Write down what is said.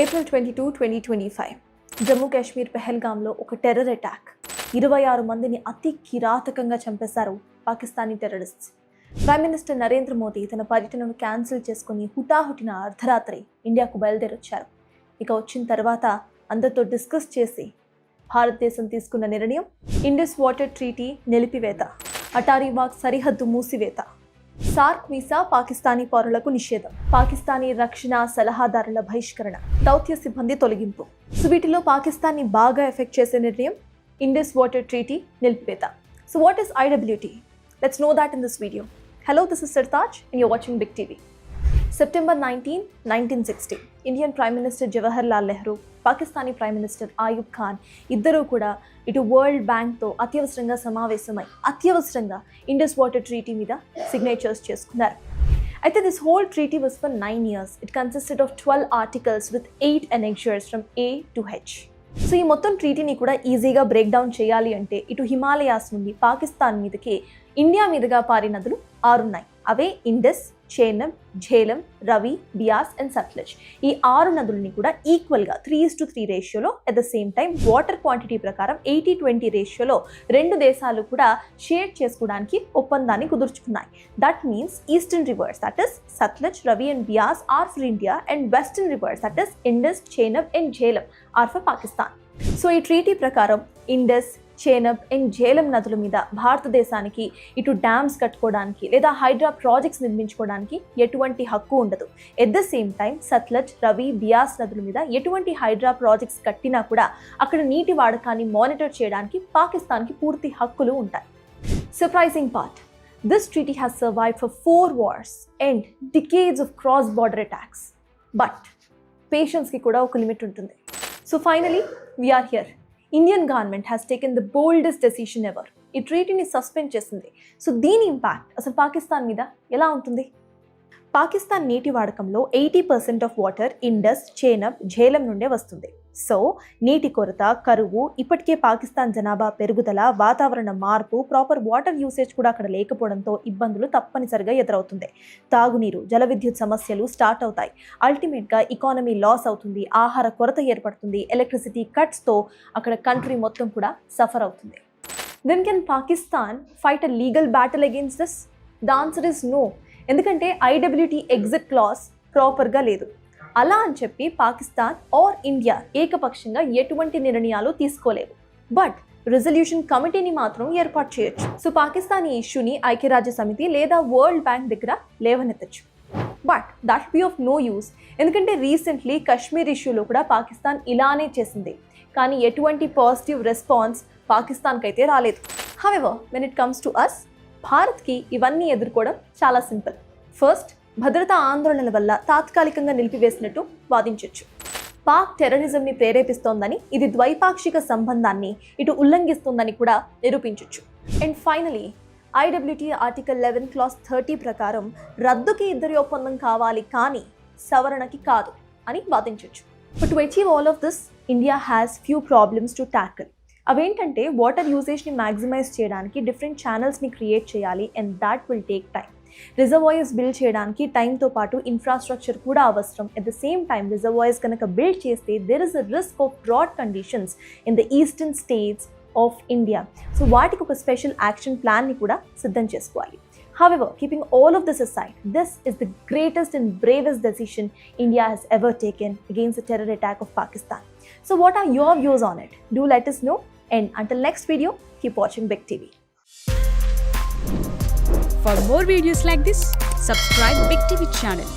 April 22, 2025 Jammu Kashmir పెహల్గాంలో ఒక terror attack 26 మందిని అతి కిరాతకంగా చంపేశారు Pakistani terrorists. Prime minister Narendra Modi తన పర్యటనను క్యాన్సిల్ చేసుకుని హుటాహుటిన అర్ధరాత్రి ఇండియాకు బయలుదేరొచ్చారు. ఇక వచ్చిన తర్వాత అందరితో డిస్కస్ చేసి భారతదేశం తీసుకున్న నిర్ణయం ఇండస్ వాటర్ ట్రీటీ నిలిపివేత, అటారీ వాగ్ సరిహద్దు మూసివేత, సార్క్ వీసా పాకిస్తానీ పౌరులకు నిషేధం, పాకిస్తానీ రక్షణ సలహాదారుల బహిష్కరణ, దౌత్య సిబ్బంది తొలగింపు. సో వీటిలో పాకిస్తాన్ని బాగా ఎఫెక్ట్ చేసే నిర్ణయం ఇండస్ వాటర్ ట్రీటీ నిలిపివేత. So what is IWT? Let's know that in this video. Hello, this is Sirtaj and you're watching Big TV. September 19, 1960, Indian Prime Minister Jawaharlal Nehru, Pakistani prime minister Ayub Khan ఇద్దరూ కూడా ఇటు world బ్యాంక్తో అత్యవసరంగా సమావేశమై అత్యవసరంగా Indus water treaty మీద signatures చేసుకున్నారు. అయితే this whole treaty was for 9 years. It consisted of 12 articles with 8 annexures from A to H. So ఈ మొత్తం ట్రీటీని కూడా ఈజీగా బ్రేక్ డౌన్ చేయాలి అంటే ఇటు హిమాలయాస్ నుండి పాకిస్తాన్ మీదకి ఇండియా మీదుగా పారే నదులు 6 ఉన్నాయి. అవే ఇండస్, చేనబ్, ఝేలం, రవి, బియాస్ అండ్ సట్లెజ్. ఈ 6 నదులని కూడా ఈక్వల్గా 3:3 రేషియోలో at the same time water quantity ప్రకారం 80-20 రేషియోలో రెండు దేశాలు కూడా షేర్ చేసుకోవడానికి ఒప్పందాన్ని కుదుర్చుకున్నాయి. That means eastern rivers that is Sutlej, Ravi and Beas are for India and western rivers that is Indus, Chenab and Jhelum are for Pakistan. So ఈ ట్రీటీ ప్రకారం ఇండస్, చేనబ్ అండ్ ఝేలం నదుల మీద భారతదేశానికి ఇటు డ్యామ్స్ కట్టుకోవడానికి లేదా హైడ్రా ప్రాజెక్ట్స్ నిర్మించుకోవడానికి ఎటువంటి హక్కు ఉండదు. At the same time Sutlej, Ravi, Beas నదుల మీద ఎటువంటి హైడ్రా ప్రాజెక్ట్స్ కట్టినా కూడా అక్కడ నీటి వాడకాన్ని మానిటర్ చేయడానికి పాకిస్తాన్కి పూర్తి హక్కులు ఉంటాయి. Surprising part, this treaty has survived for 4 wars and decades of cross border attacks. But పేషెన్స్కి కూడా ఒక లిమిట్ ఉంటుంది. So finally we are here. Indian government has taken the boldest decision ever. ఈ ట్రీటీని సస్పెండ్ చేసింది. సో దీని ఇంపాక్ట్ అసలు పాకిస్తాన్ మీద ఎలా ఉంటుంది? పాకిస్తాన్ నీటి వాడకంలో 80% of water Indus, Chenab, Jhelum నుండే వస్తుంది. సో నీటి కొరత, కరువు, ఇప్పటికే పాకిస్తాన్ జనాభా పెరుగుదల, వాతావరణ మార్పు, ప్రాపర్ వాటర్ యూసేజ్ కూడా అక్కడ లేకపోవడంతో ఇబ్బందులు తప్పనిసరిగా ఎదురవుతుంది. తాగునీరు, జల విద్యుత్ సమస్యలు స్టార్ట్ అవుతాయి. అల్టిమేట్గా ఎకానమీ లాస్ అవుతుంది, ఆహార కొరత ఏర్పడుతుంది, ఎలక్ట్రిసిటీ కట్స్తో అక్కడ కంట్రీ మొత్తం కూడా సఫర్ అవుతుంది. Then can Pakistan fight a legal battle against this? The answer is no. ఎందుకంటే IWT ఎగ్జిట్ క్లాస్ ప్రాపర్గా లేదు. అలా అని చెప్పి పాకిస్తాన్ ఆర్ ఇండియా ఏకపక్షంగా ఎటువంటి నిర్ణయాలు తీసుకోలేవు. బట్ రిజల్యూషన్ కమిటీని మాత్రం ఏర్పాటు చేయొచ్చు. సో పాకిస్తాన్ ఈ ఇష్యూని ఐక్యరాజ్య సమితి లేదా వరల్డ్ బ్యాంక్ దగ్గర లేవనెత్తచ్చు. But that be of no use. ఎందుకంటే రీసెంట్లీ కశ్మీర్ ఇష్యూలో కూడా పాకిస్తాన్ ఇలానే చేసింది. కానీ ఎటువంటి పాజిటివ్ రెస్పాన్స్ పాకిస్తాన్కి అయితే రాలేదు. However when it comes to us, భారత్కి ఇవన్నీ ఎదుర్కోవడం చాలా సింపుల్. ఫస్ట్, భద్రతా ఆందోళనల వల్ల తాత్కాలికంగా నిలిపివేసినట్టు వాదించవచ్చు. పాక్ టెర్రరిజంని ప్రేరేపిస్తోందని, ఇది ద్వైపాక్షిక సంబంధాన్ని ఇటు ఉల్లంఘిస్తోందని కూడా నిరూపించవచ్చు. And finally IWT article 11 class 30 ప్రకారం రద్దుకి ఇద్దరి ఒప్పందం కావాలి కానీ సవరణకి కాదు అని వాదించవచ్చు. But to achieve all of this, India has few problems to tackle. అవేంటంటే వాటర్ యూసేజ్ని మ్యాక్సిమైజ్ చేయడానికి డిఫరెంట్ ఛానల్స్ని క్రియేట్ చేయాలి and that will take time. Reservoirs build చేయడానికి టైంతో పాటు ఇన్ఫ్రాస్ట్రక్చర్ కూడా అవసరం. At the same time reservoirs కనుక బిల్డ్ చేస్తే there is a risk of drought conditions in the eastern states of India. So వాటికి ఒక స్పెషల్ యాక్షన్ ప్లాన్ని కూడా సిద్ధం చేసుకోవాలి. However, keeping all of this aside, this is the greatest and bravest decision India has ever taken against the terror attack of Pakistan. So what are your views on it? Do let us know. And until next video, keep watching Big TV. For more videos like this, subscribe Big TV channel.